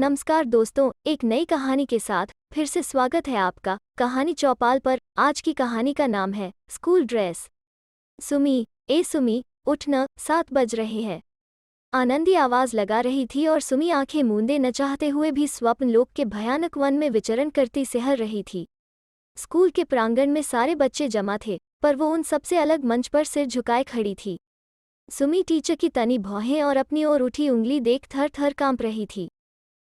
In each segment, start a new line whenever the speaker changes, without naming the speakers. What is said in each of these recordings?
नमस्कार दोस्तों, एक नई कहानी के साथ फिर से स्वागत है आपका कहानी चौपाल पर। आज की कहानी का नाम है स्कूल ड्रेस। सुमी, उठ न, 7 बज रहे हैं। आनंदी आवाज लगा रही थी और सुमी आंखें मूंदे न चाहते हुए भी स्वप्न लोक के भयानक वन में विचरण करती सहर रही थी। स्कूल के प्रांगण में सारे बच्चे जमा थे, पर वो उन सबसे अलग मंच पर सिर झुकाए खड़ी थी। सुमी टीचर की तनी भौहें और अपनी ओर उठी उंगली देख थर थर कांप रही थी।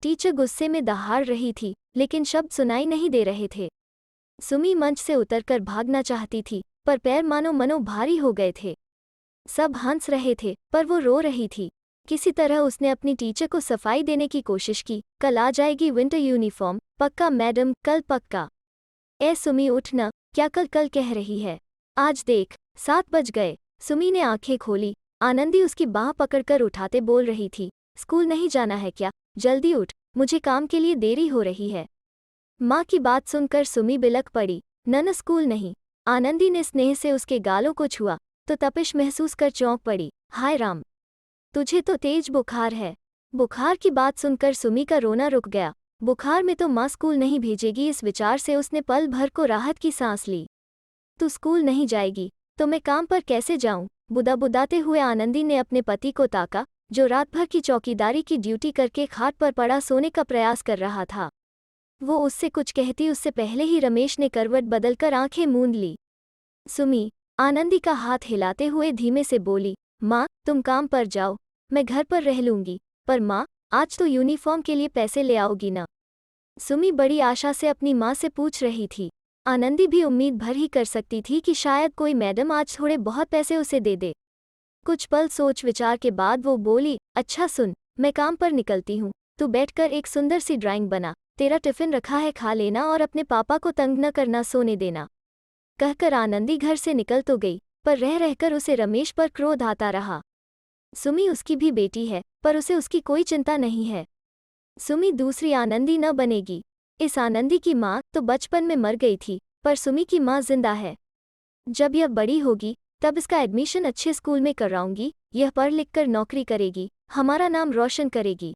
टीचर गुस्से में दहाड़ रही थी, लेकिन शब्द सुनाई नहीं दे रहे थे। सुमी मंच से उतरकर भागना चाहती थी, पर पैर मानो भारी हो गए थे। सब हंस रहे थे, पर वो रो रही थी। किसी तरह उसने अपनी टीचर को सफाई देने की कोशिश की। कल आ जाएगी विंटर यूनिफॉर्म, पक्का मैडम, कल पक्का। ए सुमी उठ न, क्या कल कल कह रही है? आज देख, 7 बज गए। सुमी ने आंखें खोली। आनंदी उसकी बाह पकड़कर उठाते बोल रही थी, स्कूल नहीं जाना है क्या? जल्दी उठ, मुझे काम के लिए देरी हो रही है। माँ की बात सुनकर सुमी बिलक पड़ी। न स्कूल नहीं। आनंदी ने स्नेह से उसके गालों को छुआ तो तपिश महसूस कर चौंक पड़ी। हाय राम, तुझे तो तेज बुखार है। बुखार की बात सुनकर सुमी का रोना रुक गया। बुखार में तो माँ स्कूल नहीं भेजेगी, इस विचार से उसने पल भर को राहत की सांस ली। तू स्कूल नहीं जाएगी तो मैं काम पर कैसे जाऊं? बुदाते हुए आनंदी ने अपने पति को ताका, जो रात भर की चौकीदारी की ड्यूटी करके खाट पर पड़ा सोने का प्रयास कर रहा था। वो उससे कुछ कहती उससे पहले ही रमेश ने करवट बदलकर आंखें मूंद ली। सुमी आनंदी का हाथ हिलाते हुए धीमे से बोली, माँ तुम काम पर जाओ, मैं घर पर रह लूंगी। पर माँ, आज तो यूनिफॉर्म के लिए पैसे ले आओगी ना? सुमी बड़ी आशा से अपनी माँ से पूछ रही थी। आनंदी भी उम्मीद भर ही कर सकती थी कि शायद कोई मैडम आज थोड़े बहुत पैसे उसे दे दे। कुछ पल सोच विचार के बाद वो बोली, अच्छा सुन, मैं काम पर निकलती हूँ, तू बैठकर एक सुंदर सी ड्राइंग बना। तेरा टिफिन रखा है, खा लेना और अपने पापा को तंग न करना, सोने देना। कहकर आनंदी घर से निकल तो गई, पर रह रहकर उसे रमेश पर क्रोध आता रहा। सुमी उसकी भी बेटी है, पर उसे उसकी कोई चिंता नहीं है। सुमी दूसरी आनंदी न बनेगी। इस आनंदी की माँ तो बचपन में मर गई थी, पर सुमी की माँ जिंदा है। जब यह बड़ी होगी तब इसका एडमिशन अच्छे स्कूल में कराऊंगी। यह पढ़ लिख कर नौकरी करेगी, हमारा नाम रोशन करेगी।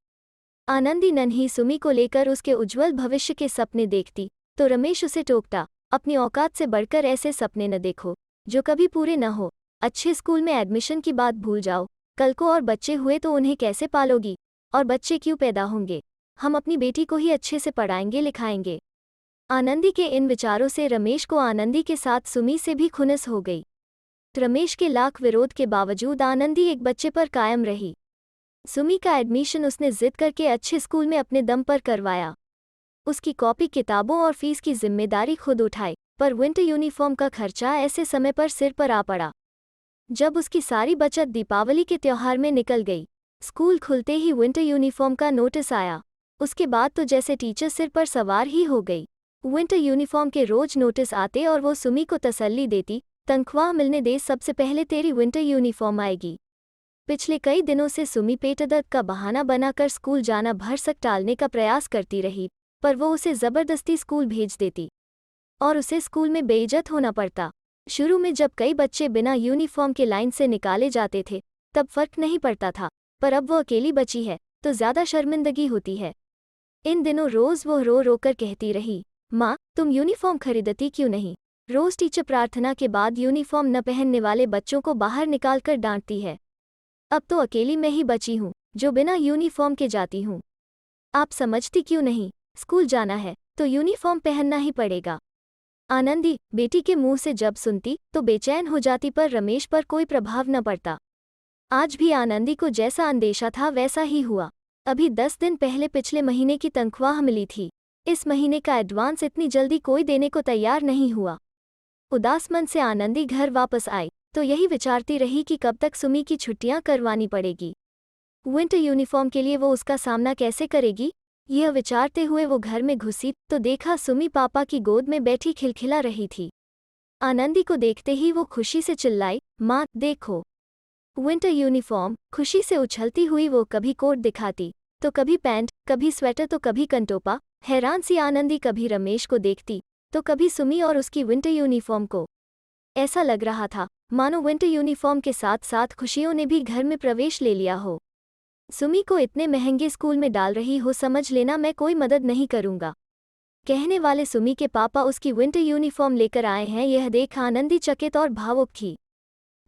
आनंदी नन्ही सुमी को लेकर उसके उज्जवल भविष्य के सपने देखती तो रमेश उसे टोकता, अपनी औकात से बढ़कर ऐसे सपने न देखो जो कभी पूरे न हो। अच्छे स्कूल में एडमिशन की बात भूल जाओ। कल को और बच्चे हुए तो उन्हें कैसे पालोगी? और बच्चे क्यों पैदा होंगे? हम अपनी बेटी को ही अच्छे से पढ़ाएंगे लिखाएंगे। आनंदी के इन विचारों से रमेश को आनंदी के साथ सुमी से भी खुनस हो गई। रमेश के लाख विरोध के बावजूद आनंदी एक बच्चे पर कायम रही। सुमी का एडमिशन उसने जिद करके अच्छे स्कूल में अपने दम पर करवाया। उसकी कॉपी किताबों और फीस की जिम्मेदारी खुद उठाई, पर विंटर यूनिफॉर्म का खर्चा ऐसे समय पर सिर पर आ पड़ा जब उसकी सारी बचत दीपावली के त्योहार में निकल गई। स्कूल खुलते ही विंटर यूनिफॉर्म का नोटिस आया। उसके बाद तो जैसे टीचर सिर पर सवार ही हो गई। विंटर यूनिफॉर्म के रोज नोटिस आते और वो सुमी को तसल्ली देती, तनख्वाह मिलने दे, सबसे पहले तेरी विंटर यूनिफॉर्म आएगी। पिछले कई दिनों से सुमी पेट दर्द का बहाना बनाकर स्कूल जाना भरसक टालने का प्रयास करती रही, पर वो उसे जबरदस्ती स्कूल भेज देती और उसे स्कूल में बेइज्जत होना पड़ता। शुरू में जब कई बच्चे बिना यूनिफॉर्म के लाइन से निकाले जाते थे तब फर्क नहीं पड़ता था, पर अब वो अकेली बची है तो ज्यादा शर्मिंदगी होती है। इन दिनों रोज वो रो रो कर कहती रही, माँ तुम यूनिफॉर्म खरीदती क्यों नहीं? रोज टीचर प्रार्थना के बाद यूनिफॉर्म न पहनने वाले बच्चों को बाहर निकालकर डांटती है। अब तो अकेली मैं ही बची हूँ जो बिना यूनिफॉर्म के जाती हूँ। आप समझती क्यों नहीं? स्कूल जाना है तो यूनिफॉर्म पहनना ही पड़ेगा। आनंदी बेटी के मुंह से जब सुनती तो बेचैन हो जाती, पर रमेश पर कोई प्रभाव न पड़ता। आज भी आनंदी को जैसा अंदेशा था वैसा ही हुआ। अभी 10 दिन पहले पिछले महीने की तनख्वाह मिली थी। इस महीने का एडवांस इतनी जल्दी कोई देने को तैयार नहीं हुआ। उदास मन से आनंदी घर वापस आई तो यही विचारती रही कि कब तक सुमी की छुट्टियां करवानी पड़ेगी। विंटर यूनिफॉर्म के लिए वो उसका सामना कैसे करेगी? यह विचारते हुए वो घर में घुसी तो देखा सुमी पापा की गोद में बैठी खिलखिला रही थी। आनंदी को देखते ही वो खुशी से चिल्लाई, माँ देखो, विंटर यूनिफॉर्म। खुशी से उछलती हुई वो कभी कोट दिखाती तो कभी पैंट, कभी स्वेटर तो कभी कंटोपा। हैरान सी आनंदी कभी रमेश को देखती तो कभी सुमी और उसकी विंटर यूनिफॉर्म को। ऐसा लग रहा था मानो विंटर यूनिफॉर्म के साथ साथ खुशियों ने भी घर में प्रवेश ले लिया हो। सुमी को इतने महंगे स्कूल में डाल रही हो, समझ लेना मैं कोई मदद नहीं करूंगा। कहने वाले सुमी के पापा उसकी विंटर यूनिफॉर्म लेकर आए हैं। यह देख आनंदी चकित और भावुक थी।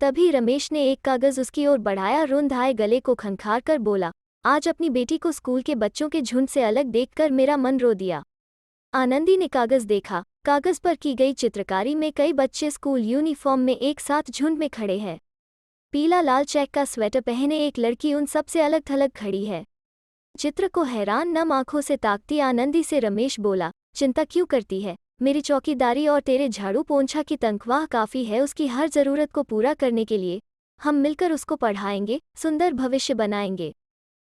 तभी रमेश ने एक कागज उसकी ओर बढ़ाया, रुंध आए गले को खनखार कर बोला, आज अपनी बेटी को स्कूल के बच्चों के झुंड से अलग देखकर मेरा मन रो दिया। आनंदी ने कागज देखा। कागज पर की गई चित्रकारी में कई बच्चे स्कूल यूनिफॉर्म में एक साथ झुंड में खड़े हैं। पीला लाल चेक का स्वेटर पहने एक लड़की उन सबसे अलग थलग खड़ी है। चित्र को हैरान नम आंखों से ताकती आनंदी से रमेश बोला, चिंता क्यों करती है? मेरी चौकीदारी और तेरे झाड़ू पोंछा की तनख्वाह काफ़ी है उसकी हर ज़रूरत को पूरा करने के लिए। हम मिलकर उसको पढ़ाएंगे, सुंदर भविष्य बनाएंगे।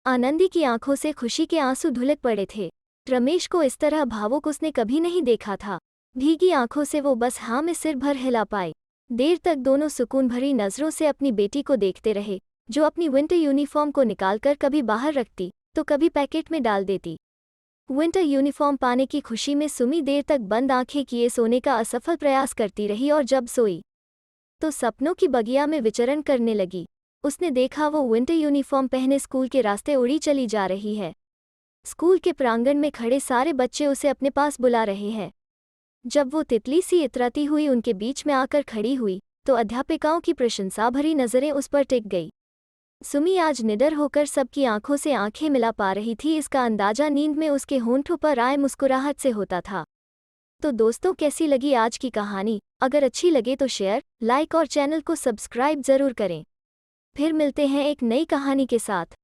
आनंदी की आंखों से खुशी के आंसू ढुलक पड़े थे। रमेश को इस तरह भावुक उसने कभी नहीं देखा था। भीगी आंखों से वो बस हाँ में सिर भर हिला पाए। देर तक दोनों सुकून भरी नज़रों से अपनी बेटी को देखते रहे, जो अपनी विंटर यूनिफॉर्म को निकालकर कभी बाहर रखती तो कभी पैकेट में डाल देती। विंटर यूनिफॉर्म पाने की खुशी में सुमी देर तक बंद आंखें किए सोने का असफल प्रयास करती रही और जब सोई तो सपनों की बगिया में विचरण करने लगी। उसने देखा वो विंटर यूनिफॉर्म पहने स्कूल के रास्ते उड़ी चली जा रही है। स्कूल के प्रांगण में खड़े सारे बच्चे उसे अपने पास बुला रहे हैं। जब वो तितली सी इतराती हुई उनके बीच में आकर खड़ी हुई तो अध्यापिकाओं की प्रशंसा भरी नज़रें उस पर टिक गई। सुमी आज निडर होकर सबकी आंखों से आंखें मिला पा रही थी। इसका अंदाजा नींद में उसके होंठों पर आए मुस्कुराहट से होता था। तो दोस्तों, कैसी लगी आज की कहानी? अगर अच्छी लगे तो शेयर, लाइक और चैनल को सब्सक्राइब ज़रूर करें। फिर मिलते हैं एक नई कहानी के साथ।